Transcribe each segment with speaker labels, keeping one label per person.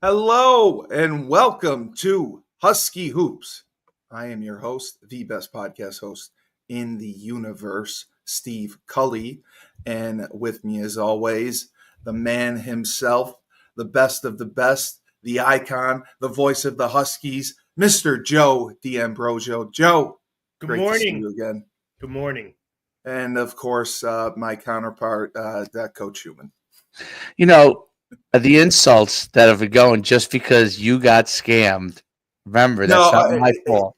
Speaker 1: Hello and welcome to Husky Hoops. I am your host, the best podcast host in the universe, Steve Cully. And with me, as always, the man himself, the best of the best, the icon, the voice of the Huskies, Mr. Joe D'Ambrosio. Joe,
Speaker 2: Good
Speaker 1: great to see
Speaker 2: morning.
Speaker 1: you again.
Speaker 2: Good morning.
Speaker 1: And of course, my counterpart, Coach Human.
Speaker 3: You know, the insults that have been going just because you got scammed. Remember, that's not my fault.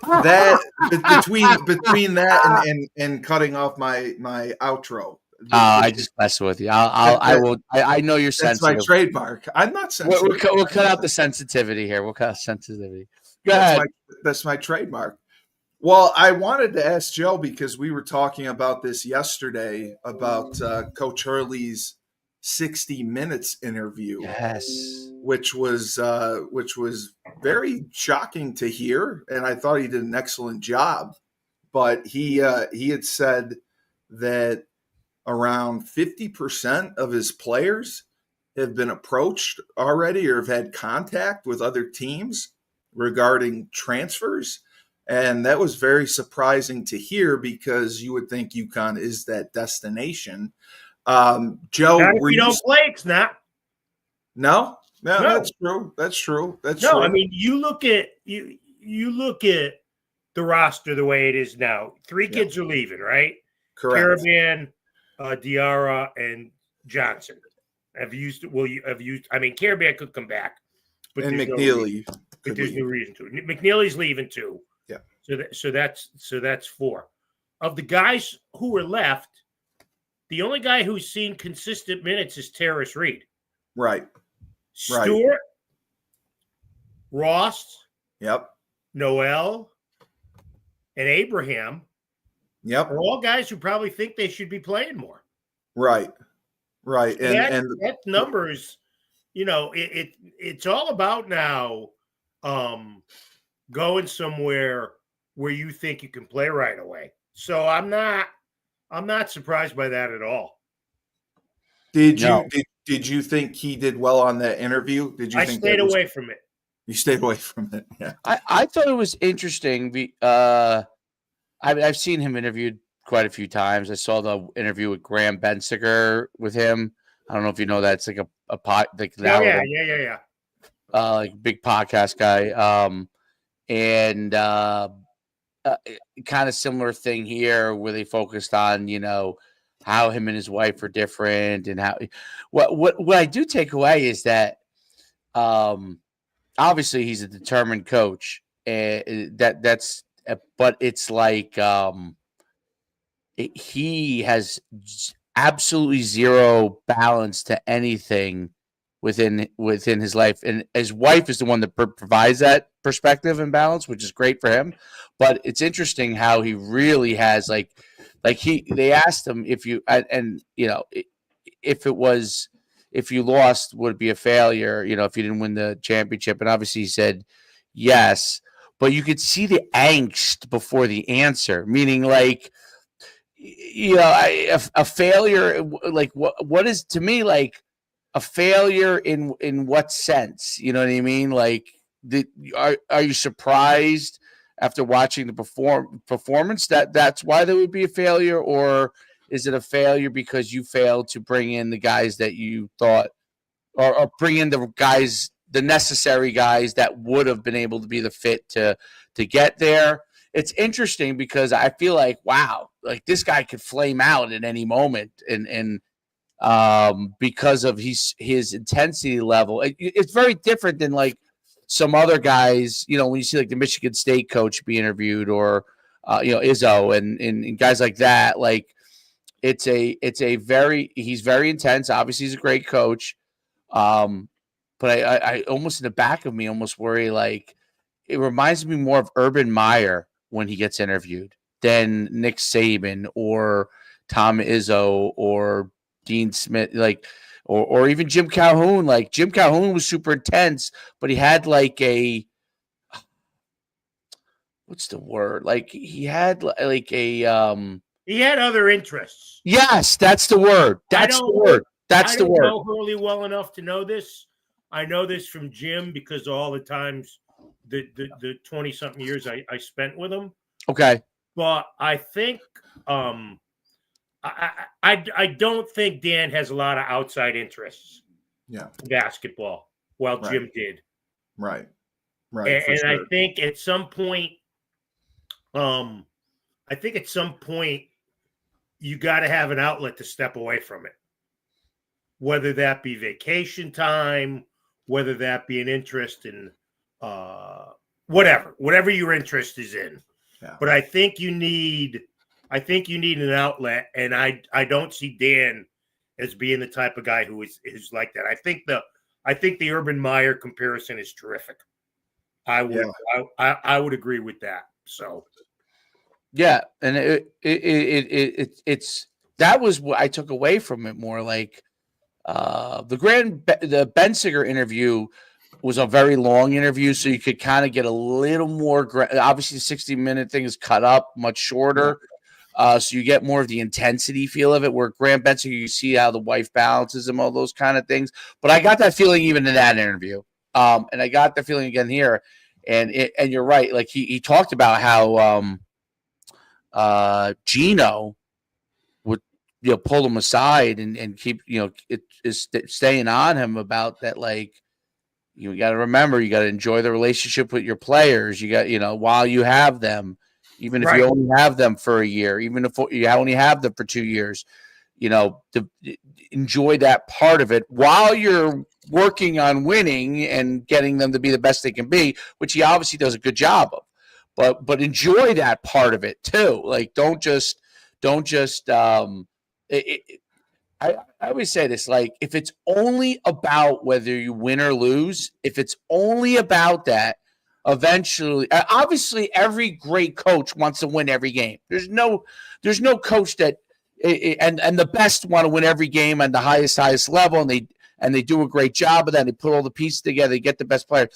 Speaker 1: That between that and cutting off my outro.
Speaker 3: I just mess with you. I will. I know you're
Speaker 1: That's
Speaker 3: sensitive.
Speaker 1: my trademark. I'm not sensitive.
Speaker 3: We'll cut out the sensitivity here. We'll cut out sensitivity. Go ahead.
Speaker 1: That's my trademark. Well, I wanted to ask Joe because we were talking about this yesterday about Coach Hurley's 60 Minutes interview.
Speaker 3: Yes,
Speaker 1: which was very shocking to hear, and I thought he did an excellent job. But he had said that around 50% of his players have been approached already or have had contact with other teams regarding transfers. And that was very surprising to hear because you would think Uconn is that destination. Joe,
Speaker 2: Not if you don't play, it's not.
Speaker 1: No,
Speaker 2: No.
Speaker 1: that's true. That's true.
Speaker 2: I mean, you look at the roster the way it is now. Three kids are leaving, right?
Speaker 1: Correct.
Speaker 2: Caravan, Diarra, and Johnson have used. I mean, Caravan could come back, but
Speaker 1: and
Speaker 2: there's
Speaker 1: McNeely.
Speaker 2: there's no reason to. McNeely's leaving too.
Speaker 1: Yeah.
Speaker 2: So that's four. Of the guys who are left, the only guy who's seen consistent minutes is Terrace Reed.
Speaker 1: Right.
Speaker 2: Stewart, Ross,
Speaker 1: Yep.
Speaker 2: Noel, and Abraham
Speaker 1: Yep.
Speaker 2: are all guys who probably think they should be playing more.
Speaker 1: Right.
Speaker 2: And that number is, it's all about now going somewhere where you think you can play right away. So I'm not surprised by that at all.
Speaker 1: Did you think he did well on that interview?
Speaker 2: I stayed away from it.
Speaker 1: You stayed away from it. Yeah.
Speaker 3: I thought it was interesting. I've seen him interviewed quite a few times. I saw the interview with Graham Bensiger with him. I don't know if you know that. It's like a pot like now.
Speaker 2: Yeah.
Speaker 3: Like big podcast guy. And kind of similar thing here where they focused on, how him and his wife are different and how what I do take away is that obviously he's a determined coach and but it's like he has absolutely zero balance to anything within his life, and his wife is the one that provides that perspective and balance, which is great for him. But it's interesting how he really has they asked him if you if you lost, would it be a failure, if you didn't win the championship, and obviously he said yes, but you could see the angst before the answer, meaning a failure, what is to me a failure in what sense? You know what I mean? Are you surprised after watching the performance that's why there would be a failure, or is it a failure because you failed to bring in the guys that you thought, or bring in the necessary guys that would have been able to be the fit to get there? It's interesting because I feel like, wow, this guy could flame out at any moment, and because of his intensity level. It's very different than some other guys, when you see the Michigan State coach be interviewed, or Izzo and guys like that. He's very intense. Obviously he's a great coach. But I almost in the back of me almost worry, it reminds me more of Urban Meyer when he gets interviewed than Nick Saban or Tom Izzo or Dean Smith, or even Jim Calhoun. Jim Calhoun was super intense, but he had what's the word? He had
Speaker 2: he had other interests.
Speaker 3: Yes, that's the word. That's the word.
Speaker 2: I don't know Hurley well enough to know this, I know this from Jim because of all the times the 20-something years I spent with him.
Speaker 3: Okay.
Speaker 2: But I think I don't think Dan has a lot of outside interests
Speaker 1: Yeah.
Speaker 2: in basketball. Well,
Speaker 1: Right.
Speaker 2: Jim did.
Speaker 1: Right.
Speaker 2: And,
Speaker 1: For
Speaker 2: and
Speaker 1: sure.
Speaker 2: I think at some point, you got to have an outlet to step away from it. Whether that be vacation time, whether that be an interest in whatever your interest is in.
Speaker 1: Yeah.
Speaker 2: But I think you need an outlet, and I don't see Dan as being the type of guy who is like that. I think the Urban Meyer comparison is terrific. I would agree with that. So
Speaker 3: yeah, and it's that was what I took away from it more like the Bensinger interview was a very long interview, so you could kind of get a little more. Obviously, the 60-minute thing is cut up much shorter, so you get more of the intensity feel of it. Where Grant Bensinger, you see how the wife balances him, all those kind of things. But I got that feeling even in that interview, and I got the feeling again here. And you're right. Like he talked about how Gino would pull him aside and keep it is staying on him about that. Like you got to remember, you got to enjoy the relationship with your players. You got while you have them, even if you only have them for a year, even if you only have them for 2 years, to enjoy that part of it while you're working on winning and getting them to be the best they can be, which he obviously does a good job of. But enjoy that part of it too. Like don't just I always say this, like if it's only about whether you win or lose, if it's only about that, eventually, obviously every great coach wants to win every game. There's no coach that and the best want to win every game on the highest level, and they do a great job of that. They put all the pieces together, they get the best player.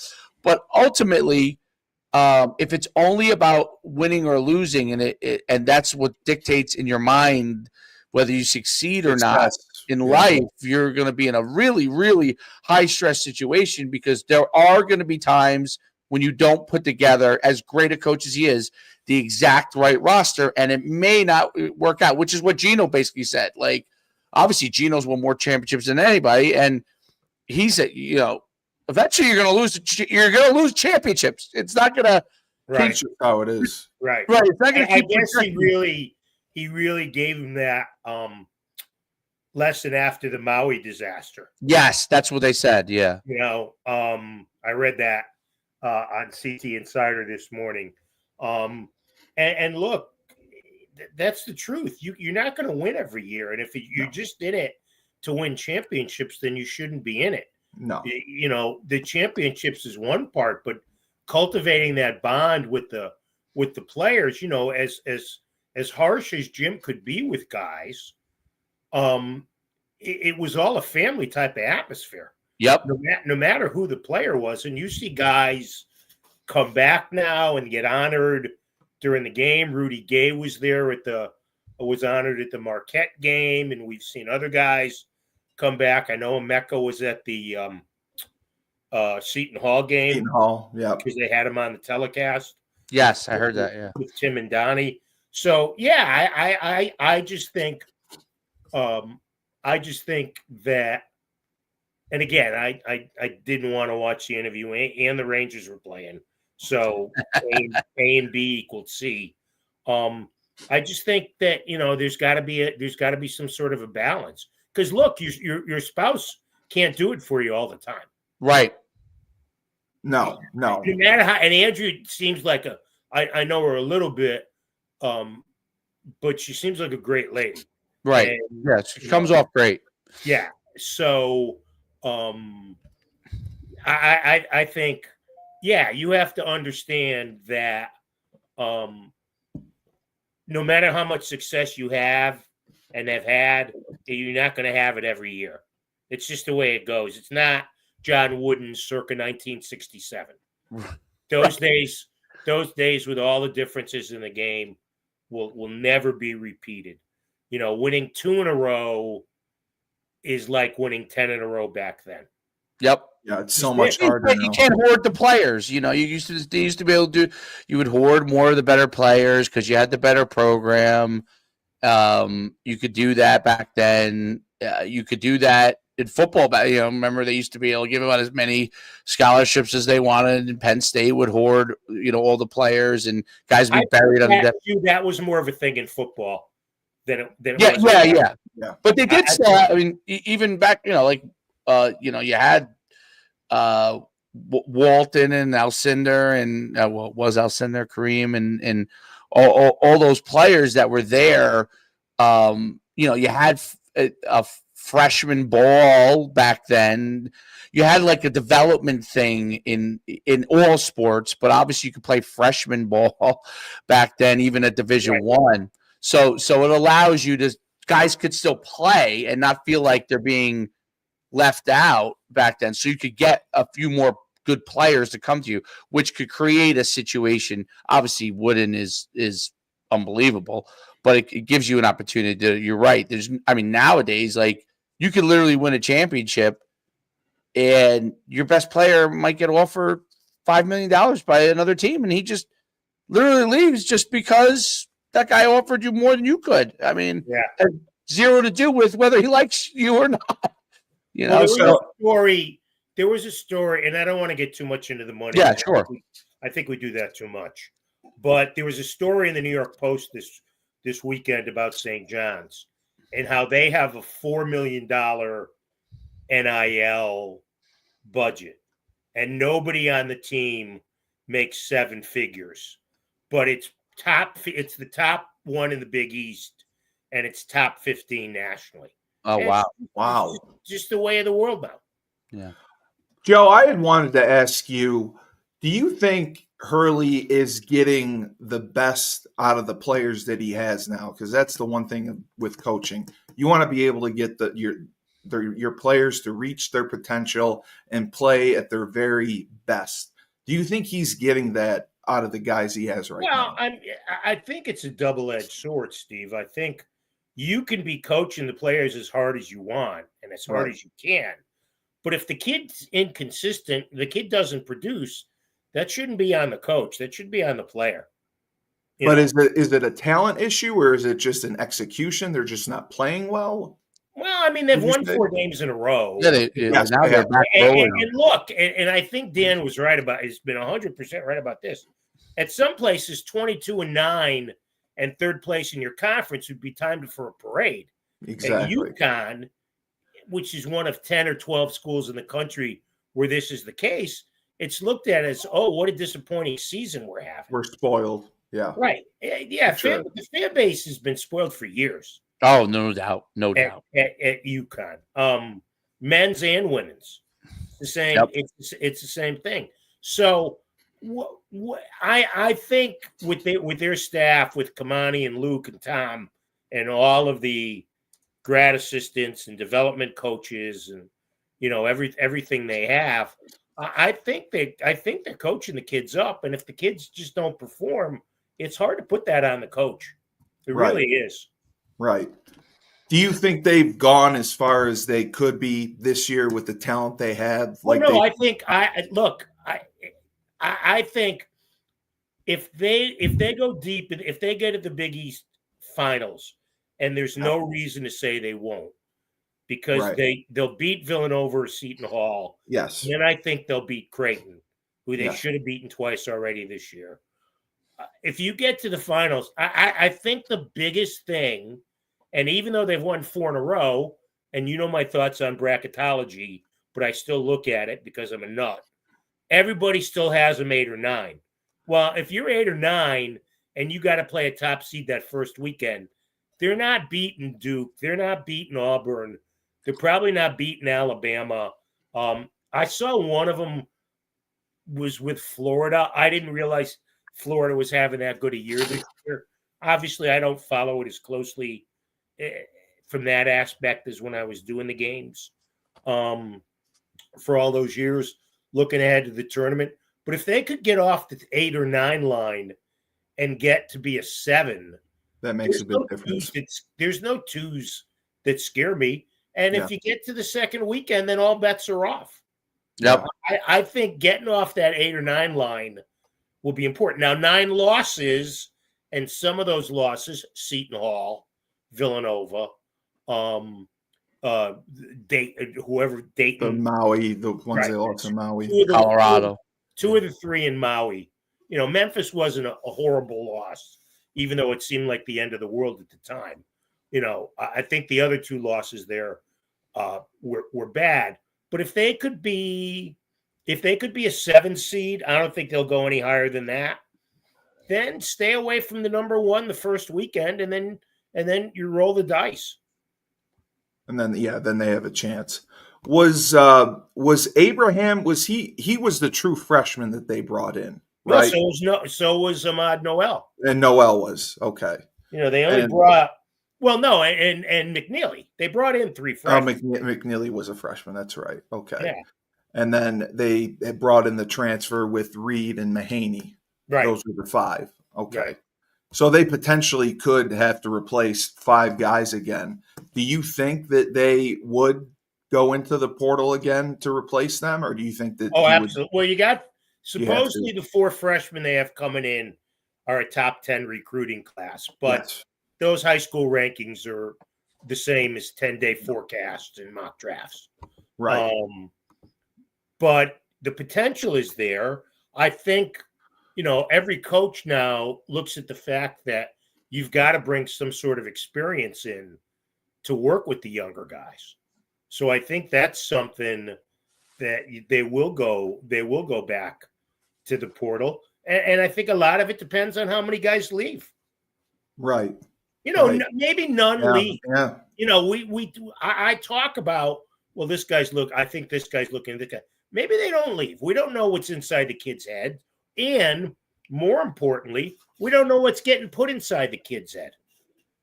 Speaker 3: But ultimately, if it's only about winning or losing, and that's what dictates in your mind whether you succeed or not in life, you're going to be in a really, really high stress situation because there are going to be times when you don't put together, as great a coach as he is, the exact right roster, and it may not work out, which is what Gino basically said. Like, obviously, Gino's won more championships than anybody, and he said, eventually you're going to lose. You're going to lose championships. It's not going to.
Speaker 1: Right. How it is.
Speaker 2: Right.
Speaker 3: It's not going to keep.
Speaker 2: I guess he really gave him that lesson after the Maui disaster.
Speaker 3: Yes, that's what they said. Yeah.
Speaker 2: I read that on CT Insider this morning. And look, that's the truth. You're not going to win every year. And if you're just in it to win championships, then you shouldn't be in it.
Speaker 1: No.
Speaker 2: The championships is one part, but cultivating that bond with the players, as harsh as Jim could be with guys, it was all a family type of atmosphere.
Speaker 3: Yep.
Speaker 2: No matter who the player was, and you see guys come back now and get honored during the game. Rudy Gay was honored at the Marquette game, and we've seen other guys come back. I know Emeka was at the Seton Hall game.
Speaker 1: Seton Hall, yeah,
Speaker 2: because they had him on the telecast.
Speaker 3: Yes, I heard that. Yeah,
Speaker 2: with Tim and Donnie. So yeah, I just think that, and again, I didn't want to watch the interview, and the Rangers were playing, so A and B equaled C. I just think that there's got to be some sort of a balance, because look, your spouse can't do it for you all the time,
Speaker 3: right?
Speaker 1: No.
Speaker 2: No matter how, and Andrew seems like I know her a little bit, but she seems like a great lady.
Speaker 3: Right. And, yeah, she comes off great.
Speaker 2: Yeah. So I think, you have to understand that no matter how much success you have and have had, you're not going to have it every year. It's just the way it goes. It's not John Wooden circa 1967. Those days with all the differences in the game will never be repeated. Winning 2 in a row is like winning 10 in a row back then.
Speaker 3: Yep.
Speaker 1: Yeah, it's so
Speaker 2: Just
Speaker 1: much harder
Speaker 3: You
Speaker 1: now.
Speaker 3: can't hoard the players. You know, they used to be able to do. You would hoard more of the better players because you had the better program. You could do that back then. You could do that in football. You know, remember they used to be able to give out as many scholarships as they wanted. And Penn State would hoard, all the players and guys would be buried under that.
Speaker 2: That was more of a thing in football than it
Speaker 3: Yeah,
Speaker 2: was.
Speaker 3: Yeah. But they did still. I mean, even back, you had Walton and Alcindor and was Alcindor, Kareem, and all those players that were there. You had a freshman ball back then. You had like a development thing in all sports, but obviously you could play freshman ball back then, even at Division I. So it allows you to guys could still play and not feel like they're being left out back then. So you could get a few more good players to come to you, which could create a situation. Obviously, Wooden is unbelievable, but it gives you an opportunity to. You're right. Nowadays, like you could literally win a championship, and your best player might get offered $5 million by another team, and he just literally leaves just because that guy offered you more than you could. I mean, it has zero to do with whether he likes you or not.
Speaker 2: There was a story, and I don't want to get too much into the money.
Speaker 3: Yeah, sure.
Speaker 2: I think we do that too much. But there was a story in the New York Post this weekend about St. John's and how they have a $4 million NIL budget, and nobody on the team makes seven figures. But it's the top one in the Big East, and it's top 15 nationally.
Speaker 3: Oh,
Speaker 2: and
Speaker 1: wow.
Speaker 2: Just the way of the world now.
Speaker 3: Yeah.
Speaker 1: Joe, I had wanted to ask you, do you think Hurley is getting the best out of the players that he has now? Because that's the one thing with coaching. You want to be able to get your players to reach their potential and play at their very best. Do you think he's getting that out of the guys he has right now?
Speaker 2: Well, I think it's a double-edged sword, Steve. I think you can be coaching the players as hard as you want and as hard as you can. But if the kid's inconsistent, the kid doesn't produce, that shouldn't be on the coach. That should be on the player.
Speaker 1: But is it a talent issue or is it just an execution? They're just not playing well?
Speaker 2: Well, I mean, they've won 4 games in a row.
Speaker 3: Yeah, now they're back rolling.
Speaker 2: And look, and I think Dan was right about. He's been 100% right about this. At some places, 22-9 and third place in your conference would be timed for a parade.
Speaker 1: Exactly.
Speaker 2: At Uconn, which is one of 10 or 12 schools in the country where this is the case, it's looked at as, what a disappointing season we're having.
Speaker 1: We're spoiled. Yeah.
Speaker 2: Right. Yeah.
Speaker 1: Sure.
Speaker 2: The fan base has been spoiled for years.
Speaker 3: Oh, no doubt. No doubt.
Speaker 2: At Uconn. Men's and women's. The same. Yep. It's the same thing. So I think with their staff, with Kamani and Luke and Tom and all of the grad assistants and development coaches and everything they have, I think they're coaching the kids up. And if the kids just don't perform, it's hard to put that on the coach. It really is. Right.
Speaker 1: Do you think they've gone as far as they could be this year with the talent they have?
Speaker 2: I think I think if they go deep, if they get at the Big East finals, and there's no reason to say they won't, because they'll beat Villanova or Seton Hall.
Speaker 1: Yes.
Speaker 2: And then I think they'll beat Creighton, who they should have beaten twice already this year. If you get to the finals, I think the biggest thing, and even though they've won 4 in a row, and you know my thoughts on bracketology, but I still look at it because I'm a nut. Everybody still has them 8 or 9. Well, if you're 8 or 9 and you got to play a top seed that first weekend, they're not beating Duke. They're not beating Auburn. They're probably not beating Alabama. I saw one of them was with Florida. I didn't realize Florida was having that good a year this year. Obviously, I don't follow it as closely from that aspect as when I was doing the games for all those years, looking ahead to the tournament. But if they could get off the 8 or 9 line and get to be a 7,
Speaker 1: that makes a big difference.
Speaker 2: There's no 2s that scare me. And if you get to the second weekend, then all bets are off.
Speaker 3: Yep.
Speaker 2: I think getting off that 8 or 9 line will be important. Now, 9 losses, and some of those losses, Seton Hall, Villanova, whoever
Speaker 1: The
Speaker 2: Dayton,
Speaker 1: Maui, the ones
Speaker 2: right?
Speaker 1: they lost in Maui.
Speaker 3: Colorado.
Speaker 2: Two of the 3 in Maui. Memphis wasn't a horrible loss, even though it seemed like the end of the world at the time. I think the other 2 losses there were bad. But if they could be a 7 seed, I don't think they'll go any higher than that. Then stay away from the number 1 the first weekend, and then you roll the dice.
Speaker 1: And then then they have a chance. Was Abraham, he was the true freshman that they brought in, right?
Speaker 2: Well, so was Ahmad Noel.
Speaker 1: And Noel was okay.
Speaker 2: They only brought and McNeely. They brought in 3 freshmen.
Speaker 1: McNeely was a freshman. That's right. Okay.
Speaker 2: Yeah.
Speaker 1: And then they had brought in the transfer with Reed and Mahaney.
Speaker 2: Right.
Speaker 1: Those were the 5. Okay.
Speaker 2: Right.
Speaker 1: So they potentially could have to replace 5 guys again. Do you think that they would go into the portal again to replace them, or do you think that?
Speaker 2: Oh, absolutely. Well, you got supposedly the 4 freshmen they have coming in are a top 10 recruiting class, but those high school rankings are the same as 10-day forecasts and mock drafts.
Speaker 1: Right.
Speaker 2: But the potential is there. I think, every coach now looks at the fact that you've got to bring some sort of experience in to work with the younger guys. So I think that's something that they will go back to the portal. And I think a lot of it depends on how many guys leave.
Speaker 1: Right.
Speaker 2: Maybe none leave.
Speaker 1: Yeah.
Speaker 2: I talk about, well, I think this guy's looking at this guy. Maybe they don't leave. We don't know what's inside the kid's head. And more importantly, we don't know what's getting put inside the kid's head.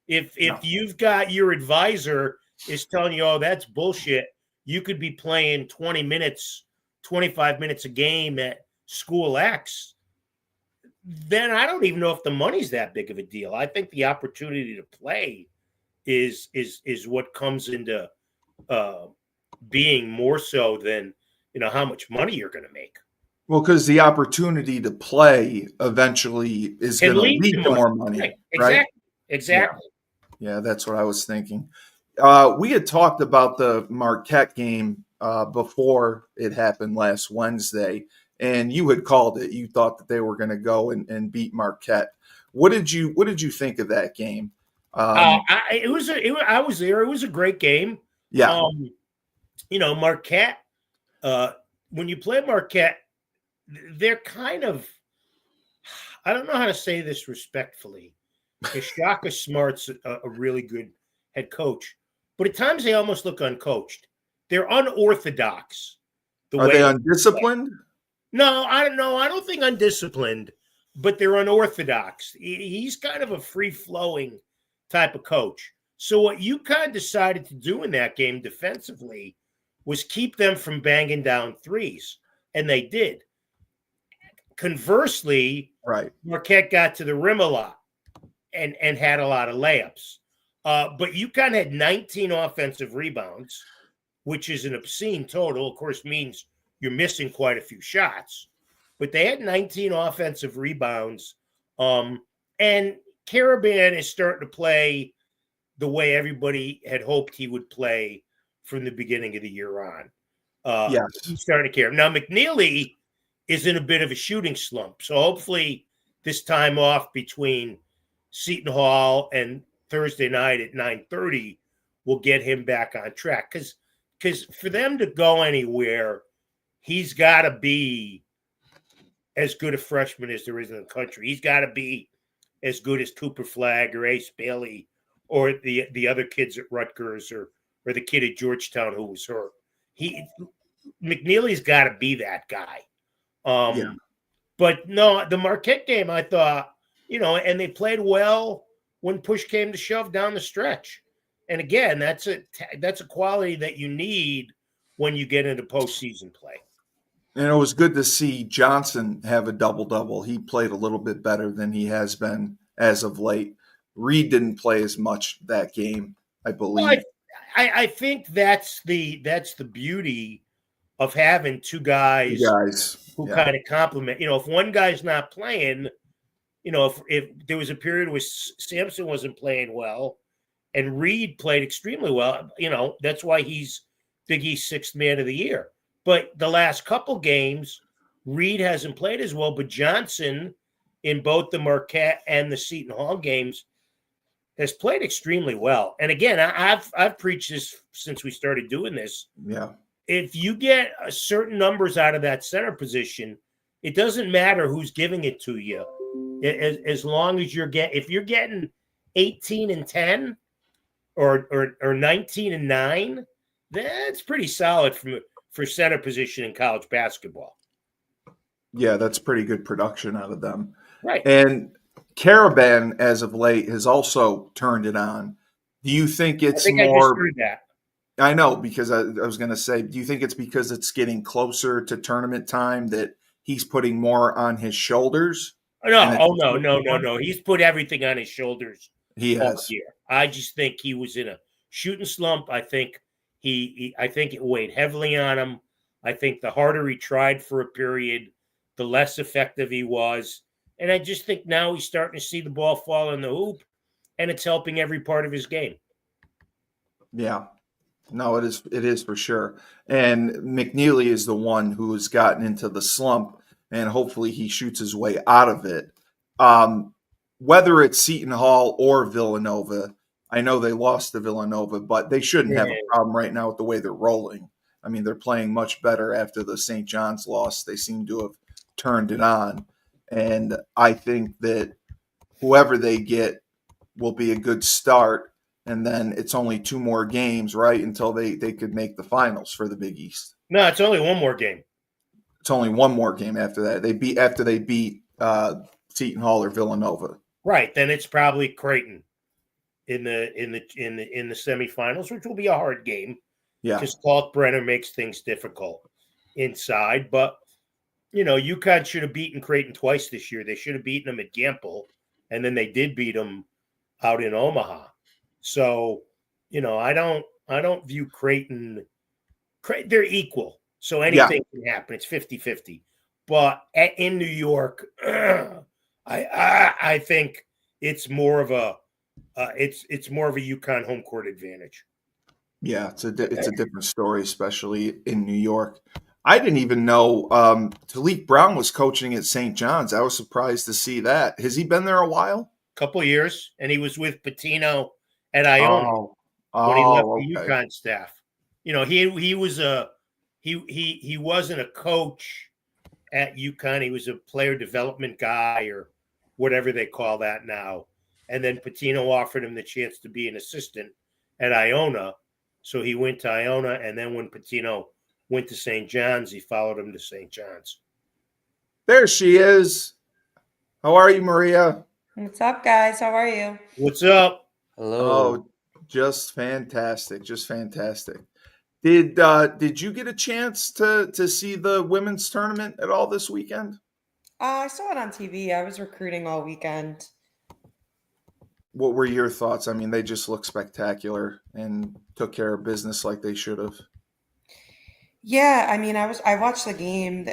Speaker 2: If you've got your advisor is telling you, oh, that's bullshit, you could be playing 20 minutes, 25 minutes a game at school X, then I don't even know if the money's that big of a deal. I think the opportunity to play is what comes into being more so than how much money you're going to make.
Speaker 1: Well, because the opportunity to play eventually is going to lead to more money, right?
Speaker 2: Exactly.
Speaker 1: Yeah, that's what I was thinking. We had talked about the Marquette game before it happened last Wednesday, and you had called it. You thought that they were going to go and beat Marquette. What did you think of that game?
Speaker 2: I was there. It was a great game.
Speaker 1: Yeah.
Speaker 2: Marquette. When you play Marquette, they're kind of, I don't know how to say this respectfully, because Shaka Smart's a really good head coach, but at times they almost look uncoached. They're unorthodox.
Speaker 1: Are they undisciplined?
Speaker 2: No, I don't know. I don't think undisciplined, but they're unorthodox. He's kind of a free-flowing type of coach. So what UConn decided to do in that game defensively was keep them from banging down threes, and they did. Conversely,
Speaker 1: right,
Speaker 2: Marquette got to the rim a lot and had a lot of layups. But UConn had 19 offensive rebounds, which is an obscene total. Of course, means you're missing quite a few shots. But they had 19 offensive rebounds. And Caravan is starting to play the way everybody had hoped he would play from the beginning of the year on.
Speaker 1: Yes.
Speaker 2: He's starting to care. Now, McNeely is in a bit of a shooting slump. So hopefully this time off between Seton Hall and Thursday night at 9:30 will get him back on track. Because for them to go anywhere, he's got to be as good a freshman as there is in the country. He's got to be as good as Cooper Flagg or Ace Bailey or the other kids at Rutgers or the kid at Georgetown who was hurt. McNeely's got to be that guy. But no, the Marquette game, I thought, and they played well when push came to shove down the stretch. And again, that's a quality that you need when you get into postseason play.
Speaker 1: And it was good to see Johnson have a double-double. He played a little bit better than he has been as of late. Reed didn't play as much that game, I believe.
Speaker 2: Well, I think that's the beauty of having two guys who
Speaker 1: Yeah.
Speaker 2: kind of complement. If one guy's not playing, if there was a period where Sampson wasn't playing well and Reed played extremely well, that's why he's Big East sixth man of the year. But the last couple games, Reed hasn't played as well, but Johnson in both the Marquette and the Seton Hall games has played extremely well. And again, I've preached this since we started doing this.
Speaker 1: Yeah.
Speaker 2: If you get certain numbers out of that center position, it doesn't matter who's giving it to you. As long as if you're getting 18 and 10 or 19 and 9, that's pretty solid for center position in college basketball.
Speaker 1: Yeah, that's pretty good production out of them.
Speaker 2: Right.
Speaker 1: And Caravan, as of late, has also turned it on. Do you think it's
Speaker 2: I
Speaker 1: more?
Speaker 2: just heard that.
Speaker 1: I know, because I was going to say, do you think it's because it's getting closer to tournament time that he's putting more on his shoulders?
Speaker 2: No. He's put everything on his shoulders.
Speaker 1: He has.
Speaker 2: Year. I just think he was in a shooting slump. I think I think it weighed heavily on him. I think the harder he tried for a period, the less effective he was. And I just think now he's starting to see the ball fall in the hoop, and it's helping every part of his game.
Speaker 1: Yeah. No, it is for sure. And McNeely is the one who has gotten into the slump, and hopefully he shoots his way out of it. Whether it's Seton Hall or Villanova, I know they lost to Villanova, but they shouldn't have a problem right now with the way they're rolling. I mean, they're playing much better after the St. John's loss. They seem to have turned it on. And I think that whoever they get will be a good start. And then it's only 2 more games, right, until they could make the finals for the Big East.
Speaker 2: No, it's only 1 more game.
Speaker 1: It's only 1 more game after that. They beat Seton Hall or Villanova.
Speaker 2: Right, then it's probably Creighton in the semifinals, which will be a hard game.
Speaker 1: Yeah,
Speaker 2: because Kalkbrenner makes things difficult inside. But UConn should have beaten Creighton twice this year. They should have beaten them at Gamble, and then they did beat them out in Omaha. So, I don't view Creighton. They're equal, so anything can happen. It's 50-50. But in New York, I think it's more of a UConn home court advantage.
Speaker 1: Yeah, it's a different story, especially in New York. I didn't even know Talik Brown was coaching at St. John's. I was surprised to see that. Has he been there a while?
Speaker 2: Couple years, and he was with Pitino at Iona when he left the UConn staff. He wasn't a coach at UConn. He was a player development guy or whatever they call that now. And then Pitino offered him the chance to be an assistant at Iona. So he went to Iona, and then when Pitino went to St. John's, he followed him to St. John's.
Speaker 1: There she is. How are you, Maria?
Speaker 4: What's up, guys? How are you?
Speaker 2: What's up?
Speaker 3: Hello.
Speaker 1: Oh, just fantastic. Just fantastic. Did you get a chance to see the women's tournament at all this weekend?
Speaker 4: I saw it on TV. I was recruiting all weekend.
Speaker 1: What were your thoughts? I mean, they just look spectacular and took care of business like they should have.
Speaker 4: Yeah, I mean, I watched the game,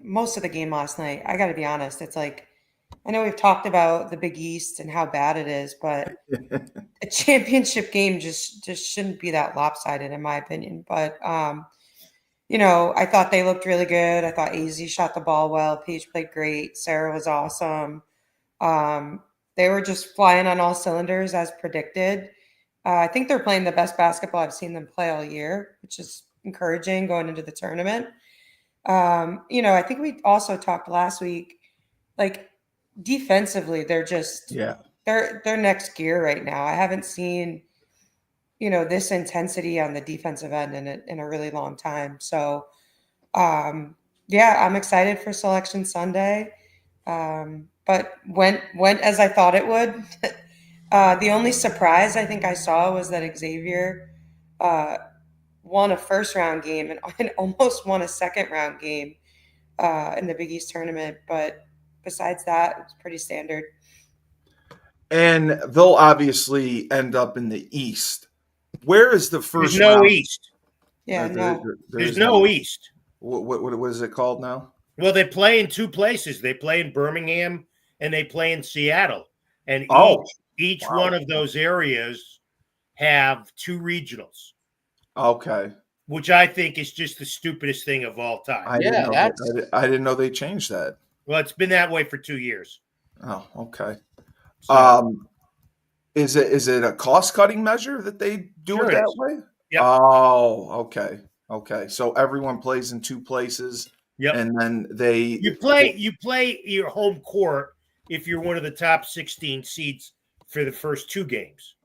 Speaker 4: most of the game last night. I got to be honest. It's like, I know we've talked about the Big East and how bad it is, but a championship game just shouldn't be that lopsided, in my opinion. But I thought they looked really good. I thought AZ shot the ball well. Paige played great. Sarah was awesome. They were just flying on all cylinders as predicted. I think they're playing the best basketball I've seen them play all year, which is encouraging going into the tournament. I think we also talked last week, like defensively, they're just they're next gear right now. I haven't seen this intensity on the defensive end in a really long time. So I'm excited for Selection Sunday. But went as I thought it would. The only surprise I think I saw was that Xavier won a first-round game and almost won a second-round game in the Big East tournament. But besides that, it was pretty standard.
Speaker 1: And they'll obviously end up in the East. Where is the first
Speaker 2: round?
Speaker 1: There's no
Speaker 2: East.
Speaker 4: Yeah,
Speaker 2: There's no East.
Speaker 1: What is it called now?
Speaker 2: Well, they play in two places. They play in Birmingham and they play in Seattle. And
Speaker 1: Oh,
Speaker 2: each
Speaker 1: wow.
Speaker 2: one of those areas have two regionals,
Speaker 1: Okay.
Speaker 2: which I think is just the stupidest thing of all time.
Speaker 1: I
Speaker 3: Yeah,
Speaker 1: didn't know
Speaker 3: that's
Speaker 1: I didn't know they changed that.
Speaker 2: Well, it's been that way for 2 years.
Speaker 1: Oh, okay.
Speaker 2: So
Speaker 1: Um, is it a cost cutting measure that they do
Speaker 2: Sure
Speaker 1: it
Speaker 2: it
Speaker 1: that
Speaker 2: is.
Speaker 1: way?
Speaker 2: Yep.
Speaker 1: Oh, okay. Okay. So everyone plays in two places,
Speaker 2: Yep.
Speaker 1: and then
Speaker 2: You play your home court if you're one of the top 16 seeds for the first two games.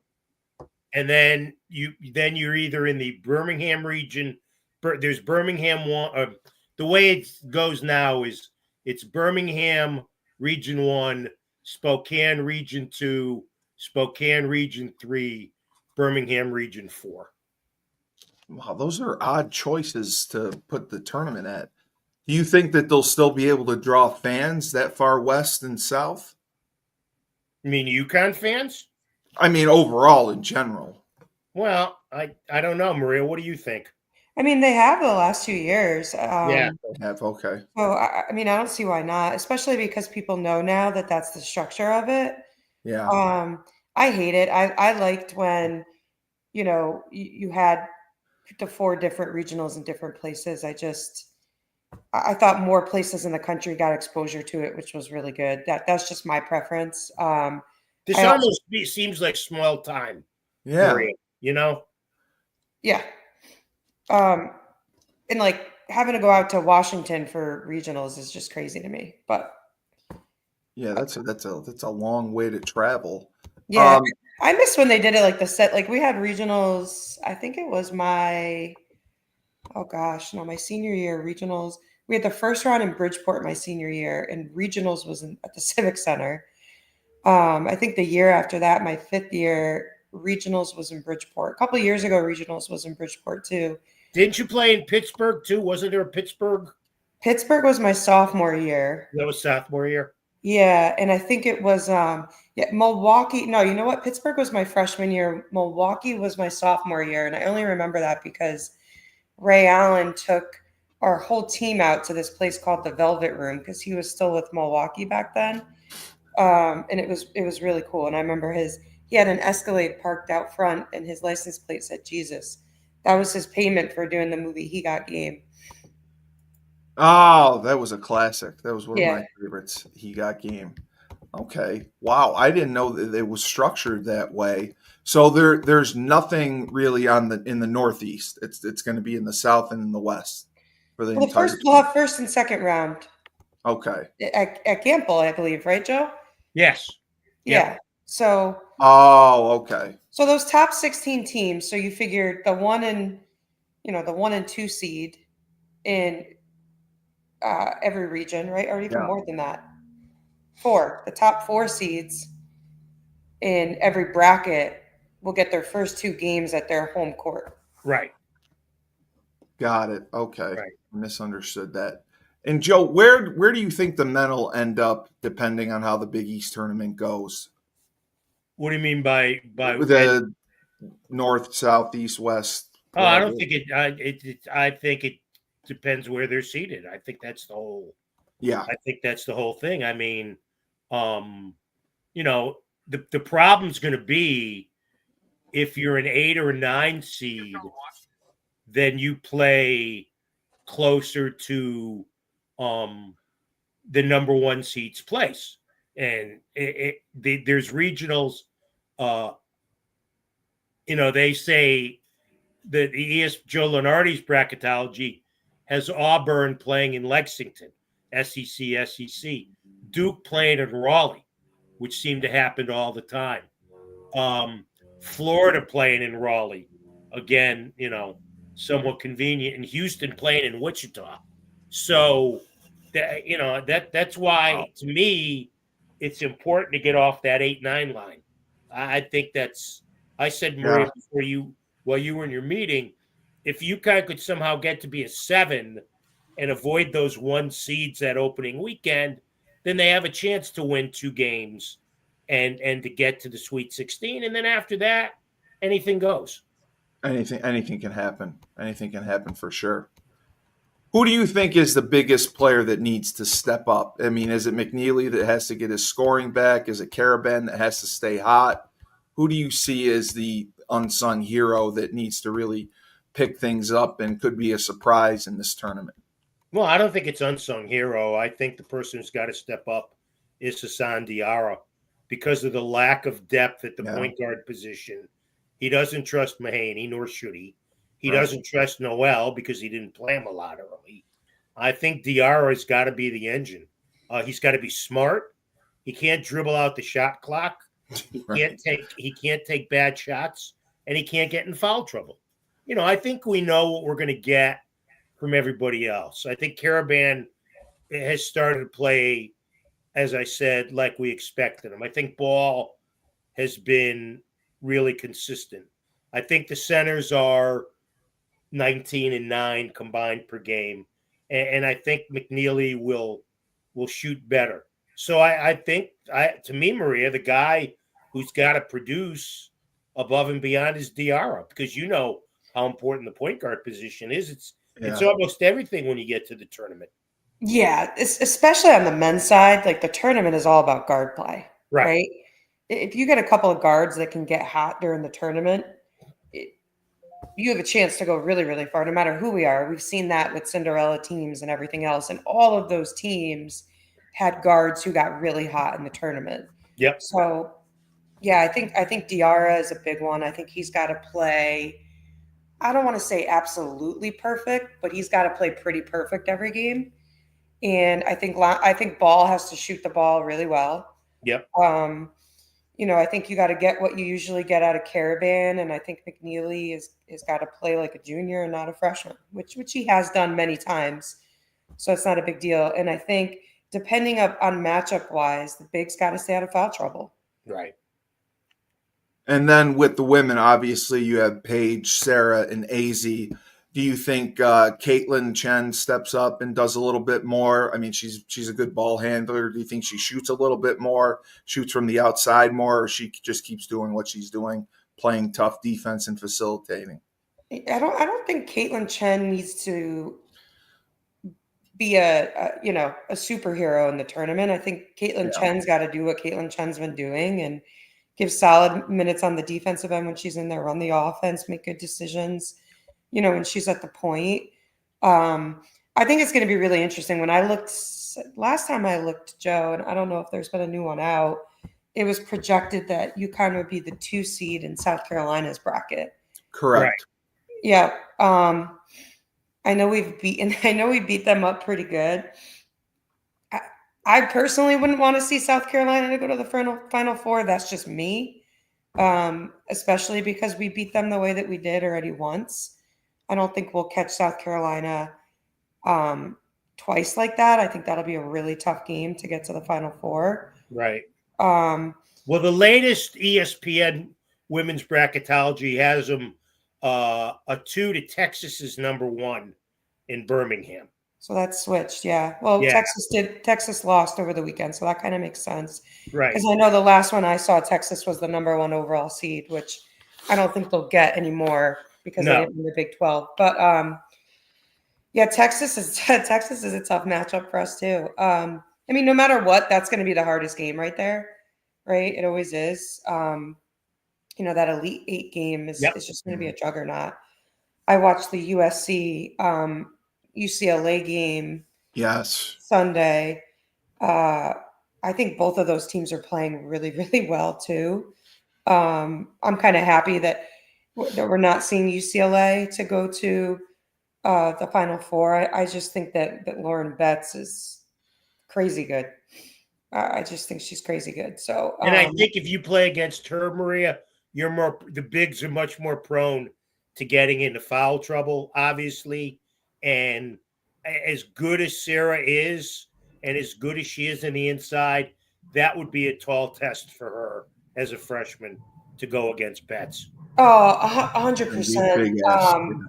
Speaker 2: And then you're either in the Birmingham region. There's Birmingham one. The way it goes now is it's Birmingham Region 1, Spokane Region 2, Spokane Region 3, Birmingham Region 4.
Speaker 1: Wow, those are odd choices to put the tournament at. Do you think that they'll still be able to draw fans that far west and south?
Speaker 2: I mean, Uconn fans?
Speaker 1: I mean, overall in general.
Speaker 2: Well, I don't know, Maria. What do you think?
Speaker 4: I mean, they have the last 2 years.
Speaker 2: Yeah.
Speaker 1: They have, okay.
Speaker 4: So I mean, I don't see why not, especially because people know now that that's the structure of it.
Speaker 1: Yeah.
Speaker 4: I hate it. I liked when, you had the four different regionals in different places. I thought more places in the country got exposure to it, which was really good. That's just my preference.
Speaker 2: This
Speaker 4: I also,
Speaker 2: almost seems like small time,
Speaker 1: Yeah.
Speaker 2: Maria. You know?
Speaker 4: yeah. And like having to go out to Washington for regionals is just crazy to me. But
Speaker 1: Yeah, that's a long way to travel.
Speaker 4: yeah,
Speaker 1: Um,
Speaker 4: I miss when they did it like the set. Like we had regionals. I think it was my senior year regionals. We had the first round in Bridgeport my senior year, and regionals was at the Civic Center. I think the year after that, my fifth year, regionals was in Bridgeport. A couple of years ago, regionals was in Bridgeport too.
Speaker 2: Didn't you play in Pittsburgh too? Wasn't there a Pittsburgh?
Speaker 4: Pittsburgh was my sophomore year.
Speaker 2: That was sophomore year.
Speaker 4: Yeah, and I think it was Milwaukee. No, you know what? Pittsburgh was my freshman year. Milwaukee was my sophomore year, and I only remember that because Ray Allen took our whole team out to this place called the Velvet Room because he was still with Milwaukee back then. And it was really cool. And I remember he had an Escalade parked out front, and his license plate said Jesus. That was his payment for doing the movie He Got Game.
Speaker 1: oh, that was a classic. That was one of
Speaker 4: Yeah.
Speaker 1: my favorites. He Got Game. Okay. Wow, I didn't know that it was structured that way. So there's nothing really in the Northeast. It's going to be in the South and in the West for the
Speaker 4: Well,
Speaker 1: entire.
Speaker 4: we'll have first and second round
Speaker 1: Okay.
Speaker 4: at Gamble, I believe, right, Joe?
Speaker 2: Yes.
Speaker 4: Yeah. So
Speaker 1: Oh, okay.
Speaker 4: those top 16 teams. So you figure the 1 and 2 seed in every region, right? Or even
Speaker 1: Yeah.
Speaker 4: more than that. The top 4 seeds in every bracket will get their first 2 games at their home court.
Speaker 2: Right.
Speaker 1: Got it. Okay.
Speaker 2: Right.
Speaker 1: Misunderstood that. And Joe, where do you think the men will end up depending on how the Big East tournament goes?
Speaker 2: What do you mean by
Speaker 1: The north, south, east, west?
Speaker 2: Oh, I don't think I think it depends where they're seated. I think that's the whole.
Speaker 1: Yeah.
Speaker 2: I think that's the whole thing. I mean, the problem's going to be if you're an 8 or a 9 seed, then you play closer to the number 1 seed's place, and there's regionals. They say that the Joe Lunardi's bracketology has Auburn playing in Lexington, SEC, Duke playing in Raleigh, which seemed to happen all the time. Florida playing in Raleigh, again, somewhat convenient, and Houston playing in Wichita. So that's why, to me, it's important to get off that 8-9 line. I think I said, Maria, while you were in your meeting, if UConn could somehow get to be a 7 and avoid those 1 seeds that opening weekend, then they have a chance to win 2 games and to get to the Sweet 16. And then after that, anything goes.
Speaker 1: Anything can happen. Anything can happen for sure. Who do you think is the biggest player that needs to step up? I mean, is it McNeely that has to get his scoring back? Is it Caravan that has to stay hot? Who do you see as the unsung hero that needs to really pick things up and could be a surprise in this tournament?
Speaker 2: Well, I don't think it's unsung hero. I think the person who's got to step up is Hassan Diarra because of the lack of depth at the point guard position. He doesn't trust Mahaney, nor should he. He doesn't trust Noel because he didn't play him a lot early. I think Diarra's got to be the engine. He's got to be smart. He can't dribble out the shot clock. He can't take bad shots, and he can't get in foul trouble. I think we know what we're going to get from everybody else. I think Caravan has started to play, as I said, like we expected him. I think Ball has been really consistent. I think the centers are 19 and 9 combined per game. And I think McNeely will shoot better. So I think, to me, Maria, the guy who's got to produce above and beyond is Diarra, because you know how important the point guard position is. It's almost everything when you get to the tournament.
Speaker 4: Yeah, especially on the men's side, like the tournament is all about guard play, right? If you get a couple of guards that can get hot during the tournament, you have a chance to go really, really far, no matter who we are. We've seen that with Cinderella teams and everything else. And all of those teams had guards who got really hot in the tournament.
Speaker 2: Yep.
Speaker 4: So, yeah, I think Diarra is a big one. I think he's got to play, I don't want to say absolutely perfect, but he's got to play pretty perfect every game. And I think Ball has to shoot the ball really well.
Speaker 2: Yep.
Speaker 4: I think you got to get what you usually get out of Caravan, and I think McNeely is got to play like a junior and not a freshman, which he has done many times. So it's not a big deal. And I think depending on matchup wise, the bigs got to stay out of foul trouble.
Speaker 2: Right.
Speaker 1: And then with the women, obviously you have Paige, Sarah, and AZ. Do you think Caitlin Chen steps up and does a little bit more? I mean, she's a good ball handler. Do you think she shoots a little bit more, shoots from the outside more, or she just keeps doing what she's doing, playing tough defense and facilitating?
Speaker 4: I don't think Caitlin Chen needs to be a superhero in the tournament. I think Caitlin Chen's got to do what Caitlin Chen's been doing and give solid minutes on the defensive end when she's in there, run the offense, make good decisions. When she's at the point. I think it's going to be really interesting. When I looked last time I looked, Joe, and I don't know if there's been a new one out, it was projected that Uconn would be the 2 seed in South Carolina's bracket.
Speaker 1: Correct.
Speaker 4: Right. Yeah. I know we beat them up pretty good. I personally wouldn't want to see South Carolina to go to the Final Four. That's just me. Especially because we beat them the way that we did already once. I don't think we'll catch South Carolina twice like that. I think that'll be a really tough game to get to the Final Four.
Speaker 2: Right. Well, the latest ESPN women's bracketology has them a 2 to Texas's number 1 in Birmingham.
Speaker 4: So that's switched, yeah. Well, yeah. Texas lost over the weekend, so that kind of makes sense.
Speaker 2: Right.
Speaker 4: Because I know the last one I saw, Texas was the number 1 overall seed, which I don't think they'll get anymore because they didn't win the Big 12. But Texas is a tough matchup for us too. I mean, no matter what, that's going to be the hardest game right there, right? It always is. That Elite 8 game is just going to be a juggernaut. I watched the USC UCLA game.
Speaker 1: Yes.
Speaker 4: Sunday. I think both of those teams are playing really, really well too. I'm kind of happy that we're not seeing UCLA to go to the Final Four. I just think that Lauren Betts is crazy good. I just think she's crazy good. So,
Speaker 2: and I think if you play against her, Maria, the bigs are much more prone to getting into foul trouble, obviously. And as good as Sarah is, and as good as she is in the inside, that would be a tall test for her as a freshman to go against Betts.
Speaker 4: Oh, 100%.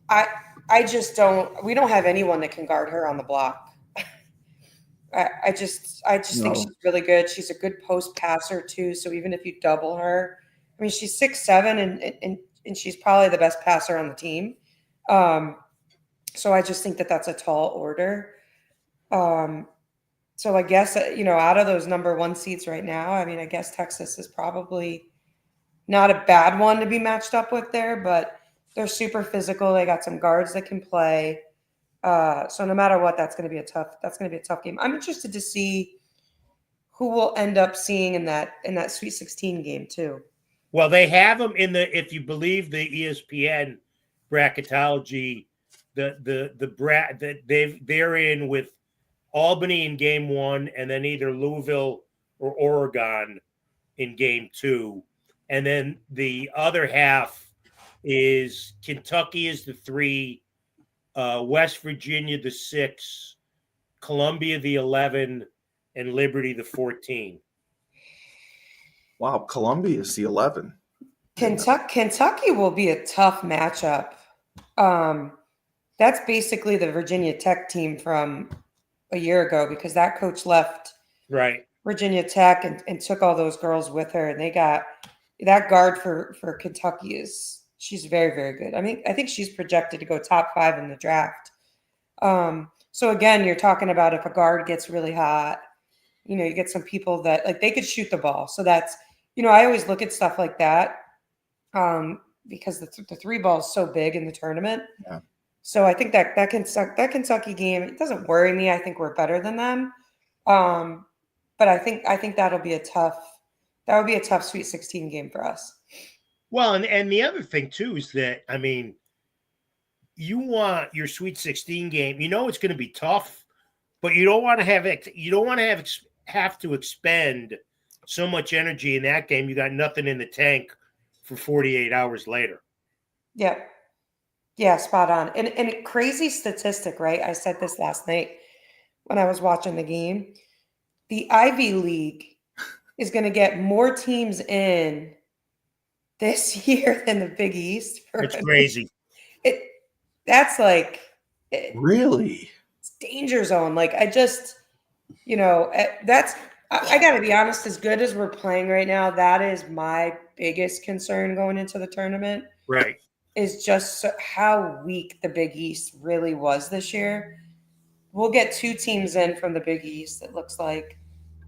Speaker 4: I just don't. We don't have anyone that can guard her on the block. I just think she's really good. She's a good post passer too. So even if you double her, I mean, she's 6'7" and she's probably the best passer on the team. So I just think that that's a tall order. So I guess, out of those number one seats right now, I mean, I guess Texas is probably not a bad one to be matched up with there, but they're super physical. They got some guards that can play. So no matter what, that's going to be a tough game. I'm interested to see who we'll end up seeing in that Sweet 16 game too.
Speaker 2: Well, they have them in if you believe the ESPN bracketology, they're in with Albany in game 1, and then either Louisville or Oregon in game 2, and then the other half is Kentucky is the 3, West Virginia the 6, Columbia the 11, and Liberty the 14.
Speaker 1: Wow, Columbia is the 11.
Speaker 4: Kentucky will be a tough matchup. That's basically the Virginia Tech team from a year ago, because that coach left Virginia Tech and took all those girls with her, and they got that guard for Kentucky she's very, very good. I mean, I think she's projected to go top 5 in the draft. So again, you're talking about if a guard gets really hot, you get some people that they could shoot the ball. So that's, I always look at stuff like that because the 3 ball is so big in the tournament.
Speaker 1: Yeah.
Speaker 4: So I think that Kentucky game, it doesn't worry me. I think we're better than them. But I think that would be a tough Sweet 16 game for us.
Speaker 2: Well, and the other thing too is that, I mean, you want your Sweet 16 game, it's going to be tough, but you don't want to have to expend so much energy in that game. You got nothing in the tank for 48 hours later.
Speaker 4: Yeah. Yeah, spot on. And crazy statistic, right? I said this last night when I was watching the game. The Ivy League is going to get more teams in this year than the Big East.
Speaker 2: It's crazy.
Speaker 4: That's
Speaker 1: Really?
Speaker 4: It's danger zone. I just, I got to be honest, as good as we're playing right now, that is my biggest concern going into the tournament.
Speaker 2: Right.
Speaker 4: Is just how weak the Big East really was this year. We'll get 2 teams in from the Big East, it looks like.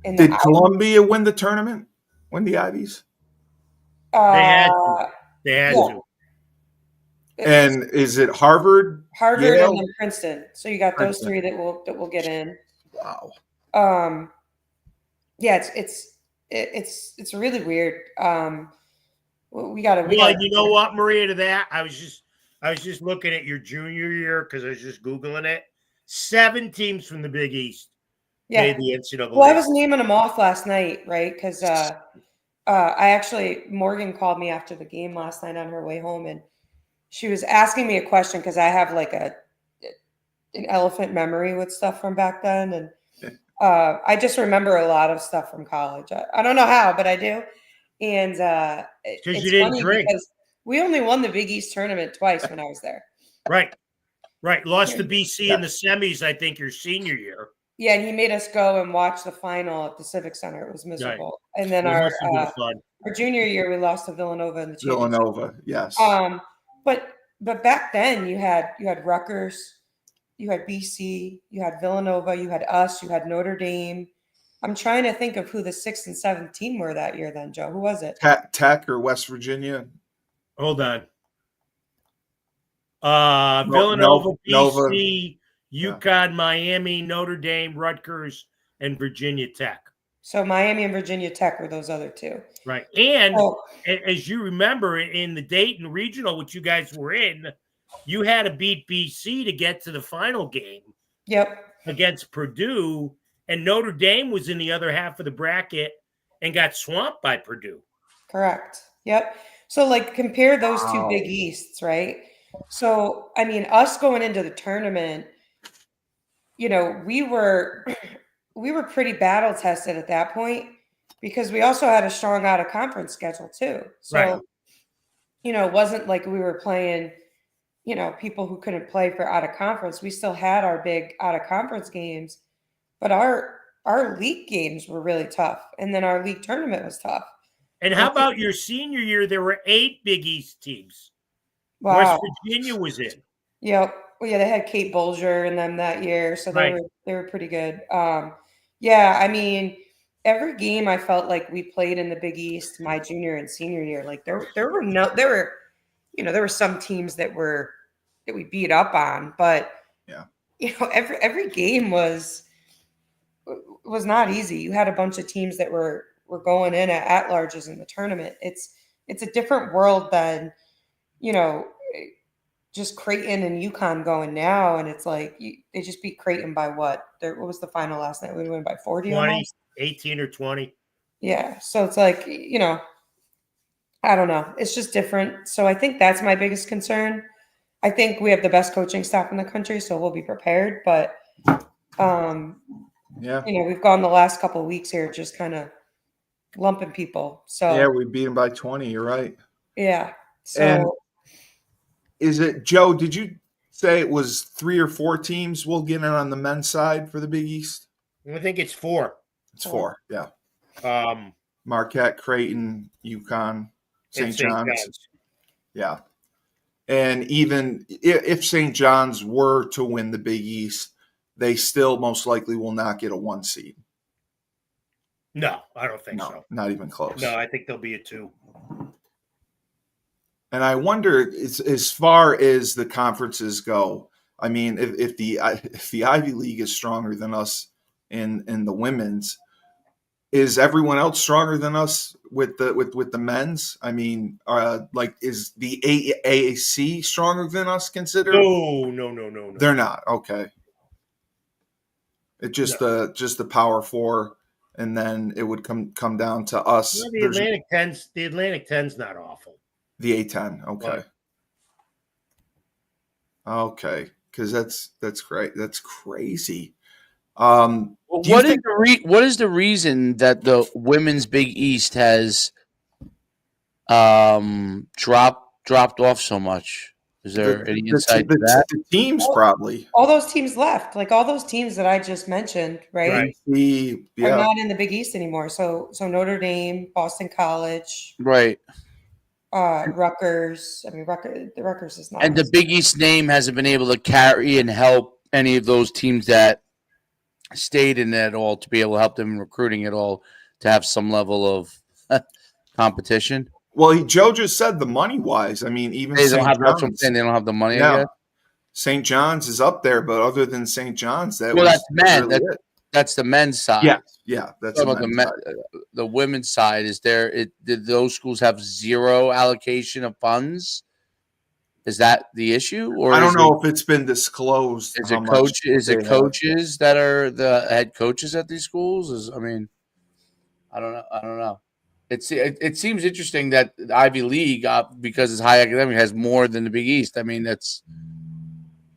Speaker 1: Did Columbia win the tournament? Win the Ivies?
Speaker 2: They had to.
Speaker 1: And is it Harvard?
Speaker 4: Harvard
Speaker 1: Yale?
Speaker 4: and then Princeton. So you got those 3 that will get in.
Speaker 1: Wow.
Speaker 4: Yeah, it's really weird. We got to.
Speaker 2: Well, you know what, Maria? To that, I was just looking at your junior year because I was just googling it. 7 teams from the Big East made the NCAA.
Speaker 4: Well, I was naming them off last night, right? Because Morgan called me after the game last night on her way home, and she was asking me a question because I have an elephant memory with stuff from back then, and I just remember a lot of stuff from college. I don't know how, but I do. And
Speaker 2: because you didn't drink.
Speaker 4: Because we only won the Big East tournament twice when I was there.
Speaker 2: Right. Lost to BC in the semis, I think, your senior year.
Speaker 4: Yeah, and he made us go and watch the final at the Civic Center. It was miserable. Right. And then our junior year, we lost to Villanova in the championship.
Speaker 1: Villanova, yes.
Speaker 4: But back then you had Rutgers, you had BC, you had Villanova, you had us, you had Notre Dame. I'm trying to think of who the 6th and 7th team were that year then, Joe. Who was it?
Speaker 1: Tech or West Virginia?
Speaker 2: Hold on. Villanova, BC, Uconn, Miami, Notre Dame, Rutgers, and Virginia Tech.
Speaker 4: So Miami and Virginia Tech were those other 2.
Speaker 2: Right. And as you remember, in the Dayton Regional, which you guys were in, you had to beat BC to get to the final game.
Speaker 4: Yep.
Speaker 2: Against Purdue. And Notre Dame was in the other half of the bracket and got swamped by Purdue.
Speaker 4: Correct. Yep. So, compare those 2 Big Easts, right? So, I mean, us going into the tournament, we were pretty battle tested at that point because we also had a strong out-of-conference schedule too. So, it wasn't like we were playing, people who couldn't play for out-of-conference. We still had our big out-of-conference games. But our league games were really tough, and then our league tournament was tough.
Speaker 2: And how about your senior year? There were 8 Big East teams.
Speaker 4: Wow.
Speaker 2: West Virginia was in.
Speaker 4: Yep. Well, yeah, they had Kate Bolger in them that year, so
Speaker 2: Right.
Speaker 4: they were pretty good. Yeah, I mean, every game I felt like we played in the Big East my junior and senior year. Like there were some teams that we beat up on, but
Speaker 1: Yeah.
Speaker 4: every game was not easy. You had a bunch of teams that were going in at larges in the tournament. It's a different world than you know just Creighton and Uconn going now, and it's like they just beat Creighton by what? What was the final last night? We win by 40
Speaker 2: 20,
Speaker 4: almost.
Speaker 2: 18 or 20.
Speaker 4: Yeah, so it's like I don't know. It's just different. So I think that's my biggest concern. I think we have the best coaching staff in the country, so we'll be prepared. But
Speaker 1: Yeah.
Speaker 4: we've gone the last couple of weeks here just kind of lumping people. So
Speaker 1: Yeah, we beat them by 20. You're right.
Speaker 4: yeah. So
Speaker 1: And is it, Joe, did you say it was 3 or 4 teams we'll get in on the men's side for the Big East?
Speaker 2: I think it's 4.
Speaker 1: It's 4, yeah.
Speaker 2: Um,
Speaker 1: Marquette, Creighton, Uconn, St.
Speaker 2: and St.
Speaker 1: John's. Yeah. And even if St. John's were to win the Big East, they still most likely will not get a 1 seed.
Speaker 2: No, I don't think
Speaker 1: No,
Speaker 2: so.
Speaker 1: not even close.
Speaker 2: No, I think there'll be a 2.
Speaker 1: And I wonder, as far as the conferences go, I mean, if the Ivy League is stronger than us in the women's, is everyone else stronger than us with the men's? I mean, like, is the AAC stronger than us considered?
Speaker 2: No.
Speaker 1: They're not. Okay. It just the Power Four, and then it would come down to us.
Speaker 2: Well, the Atlantic 10's not awful.
Speaker 1: The A10. Okay.
Speaker 2: But,
Speaker 1: okay. Because that's great. That's crazy.
Speaker 3: What is the reason that the women's Big East has dropped off so much? Is there any insight to that?
Speaker 1: The teams probably.
Speaker 4: all those teams left. Like all those teams that I just mentioned, right?
Speaker 1: Yeah.
Speaker 4: Are not in the Big East anymore. So Notre Dame, Boston College,
Speaker 3: Right.
Speaker 4: Rutgers. I mean, Rutgers is not.
Speaker 3: And the Big East name hasn't been able to carry and help any of those teams that stayed in it at all to be able to help them in recruiting at all to have some level of competition.
Speaker 1: Well, Joe just said the money wise. I mean, even
Speaker 3: They don't have they don't have the money.
Speaker 1: Yeah.
Speaker 3: I guess.
Speaker 1: St. John's is up there, but other than St. John's,
Speaker 3: that's men.
Speaker 1: Really
Speaker 3: That's the men's side.
Speaker 1: Yeah. That's
Speaker 3: about the women's side. Is there? Did those schools have zero allocation of funds? Is that the issue, or
Speaker 1: I don't know if it's been disclosed?
Speaker 3: Is it coach? Is it coaches that are the head coaches at these schools? I don't know. It seems interesting that the Ivy League, because it's high academic, has more than the Big East. I mean, that's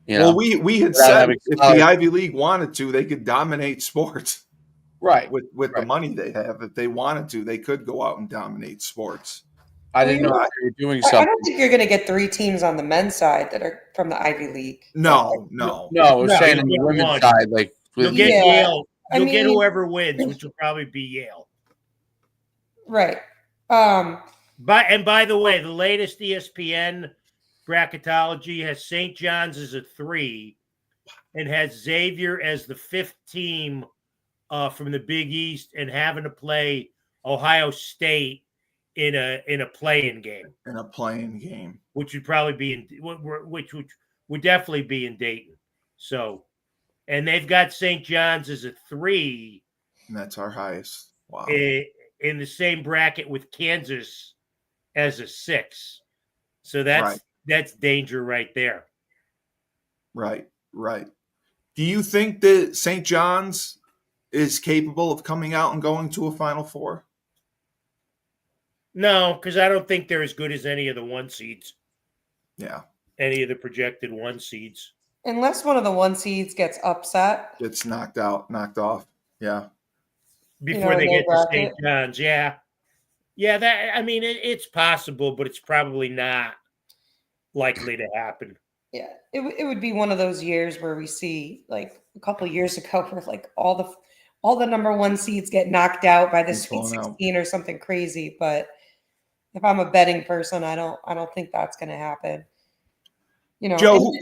Speaker 1: Well, we had said if the Ivy League wanted to, they could dominate sports,
Speaker 3: right?
Speaker 1: With the money they have, if they wanted to, they could go out and dominate sports.
Speaker 3: I didn't know they were doing something.
Speaker 4: I don't think you're going to get 3 teams on the men's side that are from the Ivy League.
Speaker 1: No.
Speaker 3: We're saying on the women's side, like
Speaker 2: you'll get Yale. You'll get whoever wins, which will probably be Yale.
Speaker 4: Right.
Speaker 2: By the way, the latest ESPN bracketology has St. John's as a 3 and has Xavier as the 5th team from the Big East and having to play Ohio State in a play-in game.
Speaker 1: In a play-in game,
Speaker 2: which would probably be which would definitely be in Dayton. So, and they've got St. John's as a 3.
Speaker 1: And that's our highest. Wow.
Speaker 2: In the same bracket with Kansas as a 6. So that's danger right there.
Speaker 1: Right. Do you think that St. John's is capable of coming out and going to a Final Four?
Speaker 2: No, because I don't think they're as good as any of the 1 seeds.
Speaker 1: Yeah.
Speaker 2: Any of the projected 1 seeds.
Speaker 4: Unless one of the 1 seeds gets upset.
Speaker 1: Gets knocked off. Yeah.
Speaker 2: Before they get to St. John's. Yeah. Yeah, it's possible, but it's probably not likely to happen.
Speaker 4: Yeah. It would be one of those years where we see, like a couple of years ago, where like all the number 1 seeds get knocked out by the Sweet 16 or something crazy. But if I'm a betting person, I don't think that's going to happen.
Speaker 1: Joe,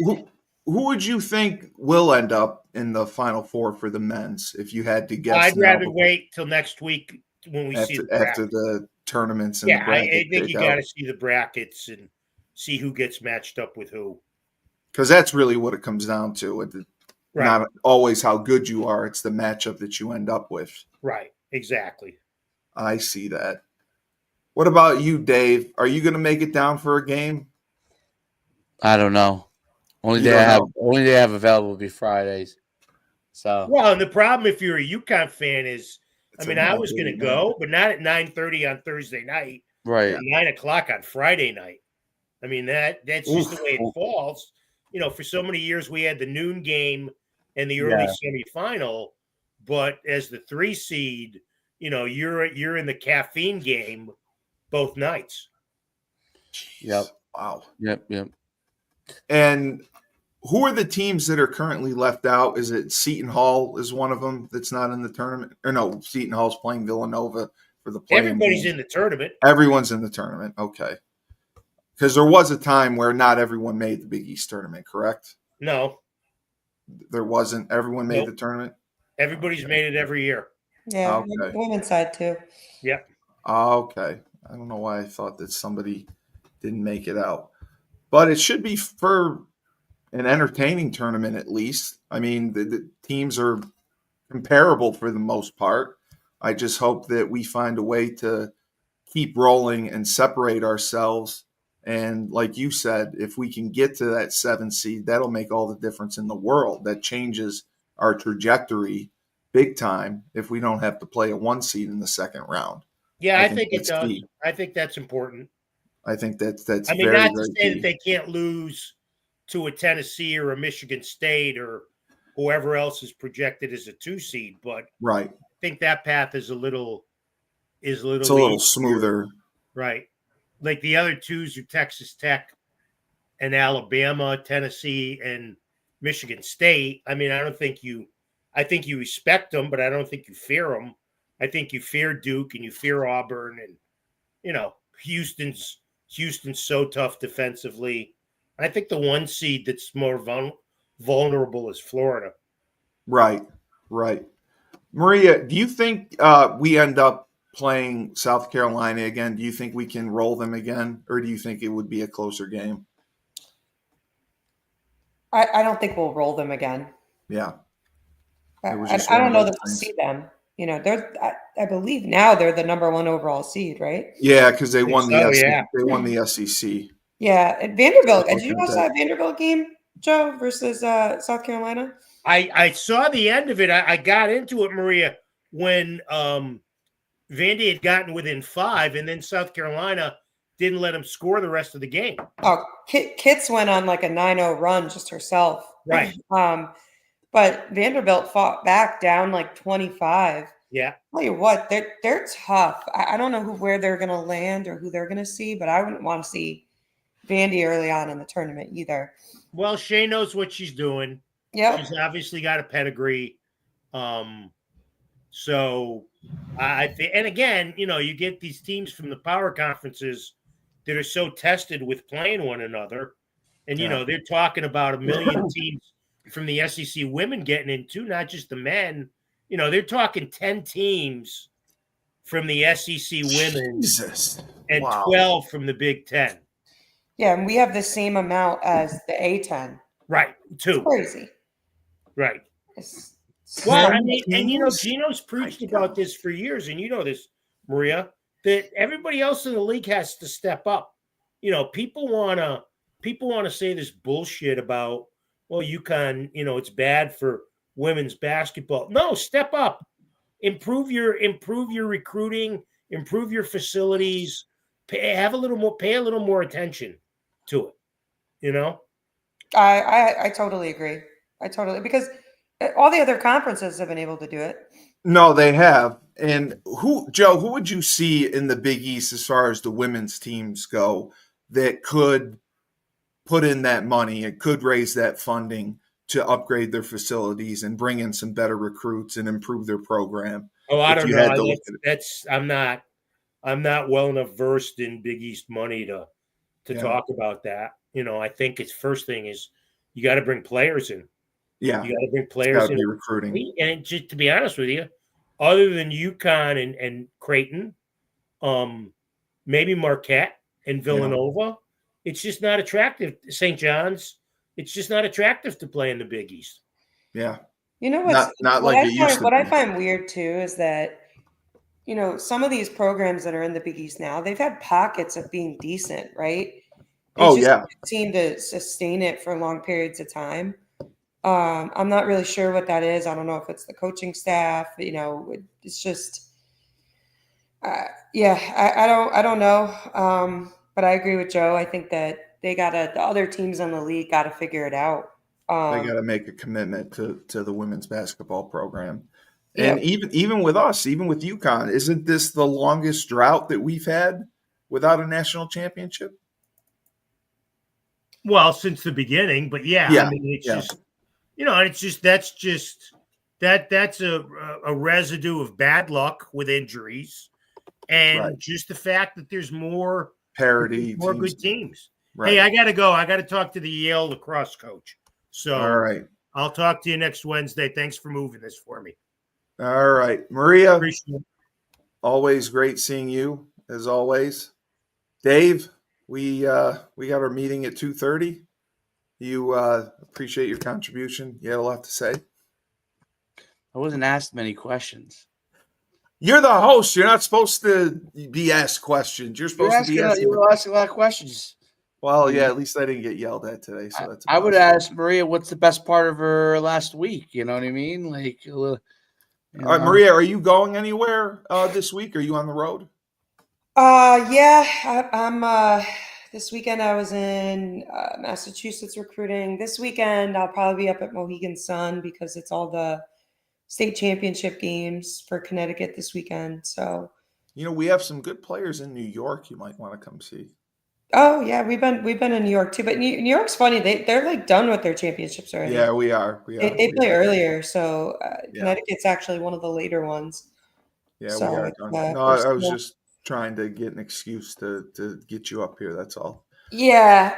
Speaker 1: who would you think will end up in the Final Four for the men's if you had to guess?
Speaker 2: I'd rather wait till next week when we see the
Speaker 1: after the tournaments and
Speaker 2: yeah,
Speaker 1: the brackets.
Speaker 2: I think you got to see the brackets and see who gets matched up with who.
Speaker 1: Because that's really what it comes down to.
Speaker 2: Right.
Speaker 1: Not always how good you are; it's the matchup that you end up with.
Speaker 2: Right. Exactly.
Speaker 1: I see that. What about you, Dave? Are you going to make it down for a game?
Speaker 3: I don't know. Only day I have available will be Fridays. So
Speaker 2: well, and the problem if you're a Uconn fan is,
Speaker 1: It's
Speaker 2: I was going to go, but not at 9:30 on Thursday night,
Speaker 3: right,
Speaker 2: at 9:00 on Friday night. I mean that's just the way it falls. For so many years we had the noon game and the early semifinal, but as the 3 seed, you're in the caffeine game both nights.
Speaker 3: Yep.
Speaker 1: Wow.
Speaker 3: Yep.
Speaker 1: And who are the teams that are currently left out? Is it Seton Hall is one of them that's not in the tournament? Or no, Seton Hall's playing Villanova for the play-in
Speaker 2: Everybody's
Speaker 1: game.
Speaker 2: in the tournament.
Speaker 1: Everyone's in the tournament. Okay. Because there was a time where not everyone made the Big East tournament, correct?
Speaker 2: No.
Speaker 1: There wasn't. Everyone made the tournament?
Speaker 2: Everybody's made it every year.
Speaker 4: Yeah,
Speaker 1: Okay.
Speaker 4: women's side too.
Speaker 2: Yep.
Speaker 1: Okay. I don't know why I thought that somebody didn't make it out. But it should be for an entertaining tournament at least. I mean, the teams are comparable for the most part. I just hope that we find a way to keep rolling and separate ourselves. And like you said, if we can get to that 7 seed, that'll make all the difference in the world. That changes our trajectory big time if we don't have to play a 1 seed in the second round.
Speaker 2: Yeah, I think it does. Key. I think that's important.
Speaker 1: I think that's
Speaker 2: I mean,
Speaker 1: very,
Speaker 2: not to say
Speaker 1: key.
Speaker 2: that they can't lose to a Tennessee or a Michigan State or whoever else is projected as a 2 seed, but
Speaker 1: right.
Speaker 2: I think that path is a little
Speaker 1: it's a little smoother.
Speaker 2: Right. Like the other 2s are Texas Tech and Alabama, Tennessee, and Michigan State. I mean, I think you respect them, but I don't think you fear them. I think you fear Duke and you fear Auburn, and Houston's so tough defensively. I think the 1 seed that's more vulnerable is Florida.
Speaker 1: Right. Maria, do you think we end up playing South Carolina again? Do you think we can roll them again, or do you think it would be a closer game?
Speaker 4: I don't think we'll roll them again.
Speaker 1: Yeah.
Speaker 4: I don't know that we'll see them. I believe now they're the number 1 overall seed, right?
Speaker 1: Yeah, because they won the SEC. Yeah. They won the SEC.
Speaker 4: Yeah, at Vanderbilt. Did you watch that Vanderbilt game, Joe, versus South Carolina?
Speaker 2: I saw the end of it. I got into it, Maria, when Vandy had gotten within 5, and then South Carolina didn't let him score the rest of the game.
Speaker 4: Oh, Kitts went on like a 9-0 run just herself.
Speaker 2: Right.
Speaker 4: But Vanderbilt fought back down like 25.
Speaker 2: Yeah.
Speaker 4: Tell you what, they're tough. I don't know where they're going to land or who they're going to see, but I wouldn't want to see Vandy early on in the tournament either.
Speaker 2: Well, Shay knows what she's doing.
Speaker 4: Yeah.
Speaker 2: She's obviously got a pedigree. So I think, and again, you get these teams from the power conferences that are so tested with playing one another. And, they're talking about a million teams from the SEC women getting into, not just the men. They're talking 10 teams from the SEC women and 12 from the Big Ten.
Speaker 4: Yeah, and we have the same amount as the A-10.
Speaker 2: Right, 2.
Speaker 4: It's crazy.
Speaker 2: Right. Well, I mean, and Gino's preached about this for years, and you know this, Maria, that everybody else in the league has to step up. People wanna say this bullshit about, well, UConn, it's bad for women's basketball. No, step up, improve your recruiting, improve your facilities, pay a little more attention to it.
Speaker 4: I totally agree. Because all the other conferences have been able to do it.
Speaker 1: No, they have. And who would you see in the Big East as far as the women's teams go that could put in that money and could raise that funding to upgrade their facilities and bring in some better recruits and improve their program?
Speaker 2: Oh, I don't know. I'm not well enough versed in Big East money to talk about that. I think its first thing is you got to bring players in.
Speaker 1: Yeah,
Speaker 2: You got to bring
Speaker 1: it's
Speaker 2: players
Speaker 1: got to
Speaker 2: in.
Speaker 1: be recruiting.
Speaker 2: And just to be honest with you, other than Uconn and Creighton, maybe Marquette and Villanova, it's just not attractive. St. John's, it's just not attractive to play in the Big East.
Speaker 1: Yeah.
Speaker 4: You know what's
Speaker 1: Not
Speaker 4: what
Speaker 1: like
Speaker 4: I
Speaker 1: it used
Speaker 4: find
Speaker 1: to
Speaker 4: what I
Speaker 1: be.
Speaker 4: find weird too is that some of these programs that are in the Big East now, they've had pockets of being decent, right? They
Speaker 1: Oh,
Speaker 4: just
Speaker 1: yeah.
Speaker 4: seem to sustain it for long periods of time. I'm not really sure what that is. I don't know if it's the coaching staff. It's just, I don't know. But I agree with Joe. I think that the other teams in the league got to figure it out.
Speaker 1: They got to make a commitment to the women's basketball program.
Speaker 4: Yeah.
Speaker 1: And even with us, even with UConn, isn't this the longest drought that we've had without a national championship?
Speaker 2: Well, since the beginning, but I mean, it's just, that's a residue of bad luck with injuries and just the fact that there's more
Speaker 1: parity,
Speaker 2: good teams.
Speaker 1: Right.
Speaker 2: Hey, I got to go. I got to talk to the Yale lacrosse coach. So
Speaker 1: all right,
Speaker 2: I'll talk to you next Wednesday. Thanks for moving this for me.
Speaker 1: All right, Maria.
Speaker 2: Appreciate it.
Speaker 1: Always great seeing you, as always. Dave, we got our meeting at 2:30. You appreciate your contribution. You had a lot to say.
Speaker 3: I wasn't asked many questions.
Speaker 1: You're the host. You're not supposed to be asked questions. You're supposed to be asking.
Speaker 3: You were asking a lot of questions.
Speaker 1: Well, yeah, at least I didn't get yelled at today. So that's.
Speaker 3: I would ask Maria, what's the best part of her last week? You know what I mean? Like,
Speaker 1: all right, Maria, are you going anywhere this week? Are you on the road?
Speaker 4: Yeah, I'm. This weekend I was in Massachusetts recruiting. This weekend I'll probably be up at Mohegan Sun because it's all the state championship games for Connecticut this weekend. So,
Speaker 1: we have some good players in New York. You might want to come see.
Speaker 4: Oh yeah, we've been in New York too. But New York's funny; they're like done with their championships already.
Speaker 1: Yeah, we are.
Speaker 4: They play earlier, so Connecticut's actually one of the later ones.
Speaker 1: Yeah,
Speaker 4: so
Speaker 1: we are done. No, I was just trying to get an excuse to get you up here. That's all.
Speaker 4: Yeah.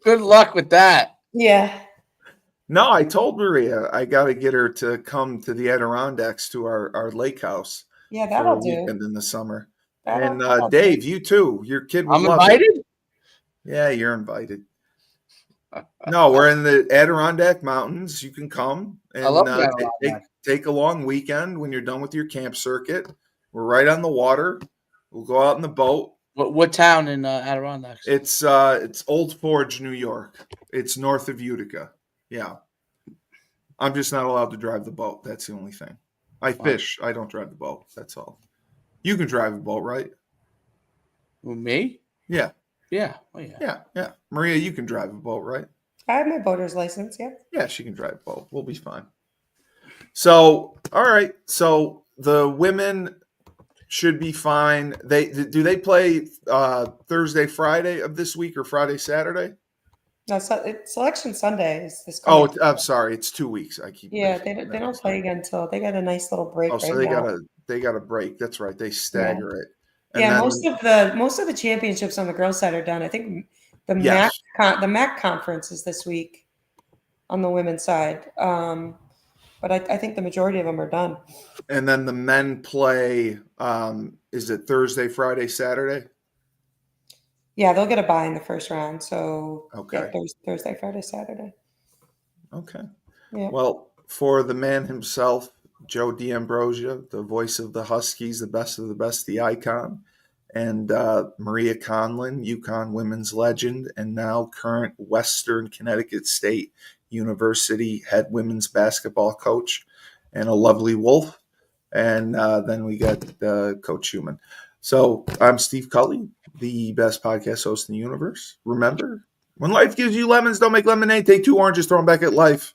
Speaker 3: Good luck with that.
Speaker 4: Yeah.
Speaker 1: No, I told Maria I got to get her to come to the Adirondacks to our lake house.
Speaker 4: Yeah, that'll do.
Speaker 1: Weekend in the summer.
Speaker 4: That'll
Speaker 1: Dave, you too. Your kid would love
Speaker 3: invited?
Speaker 1: it. Yeah, you're invited. No, we're in the Adirondack Mountains. You can come and
Speaker 3: I love
Speaker 1: take a long weekend when you're done with your camp circuit. We're right on the water. We'll go out in the boat.
Speaker 3: What town in Adirondacks?
Speaker 1: It's Old Forge, New York. It's north of Utica. Yeah. I'm just not allowed to drive the boat. That's the only thing. I fish. I don't drive the boat. That's all. You can drive a boat, right?
Speaker 3: Well, me?
Speaker 1: Yeah.
Speaker 3: Yeah. Oh, yeah.
Speaker 1: Yeah. Maria, you can drive a boat, right?
Speaker 4: I have my boater's license, yeah.
Speaker 1: Yeah, she can drive a boat. We'll be fine. So, all right. So the women should be fine. Do they play Thursday, Friday of this week or Friday, Saturday?
Speaker 4: No, it's Selection Sunday is this.
Speaker 1: I'm sorry. It's 2 weeks. I keep.
Speaker 4: Yeah, they don't play again until they got a nice little break.
Speaker 1: Oh, so
Speaker 4: right
Speaker 1: they got a break. That's right. They stagger it. And
Speaker 4: yeah,
Speaker 1: then,
Speaker 4: most of the championships on the girls' side are done. I think the MAC conference is this week on the women's side. But I think the majority of them are done.
Speaker 1: And then the men play. Is it Thursday, Friday, Saturday?
Speaker 4: Yeah, they'll get a bye in the first round. So
Speaker 1: okay,
Speaker 4: yeah, Thursday, Friday, Saturday.
Speaker 1: Okay.
Speaker 4: Yeah.
Speaker 1: Well, for the man himself, Joe D'Ambrosia, the voice of the Huskies, the best of the best, the icon, and Maria Conlin, Uconn women's legend, and now current Western Connecticut State University head women's basketball coach, and a lovely wolf. And then we got Coach Schumann. So I'm Steve Cully, the best podcast host in the universe. Remember, when life gives you lemons, don't make lemonade. Take 2 oranges, throw them back at life.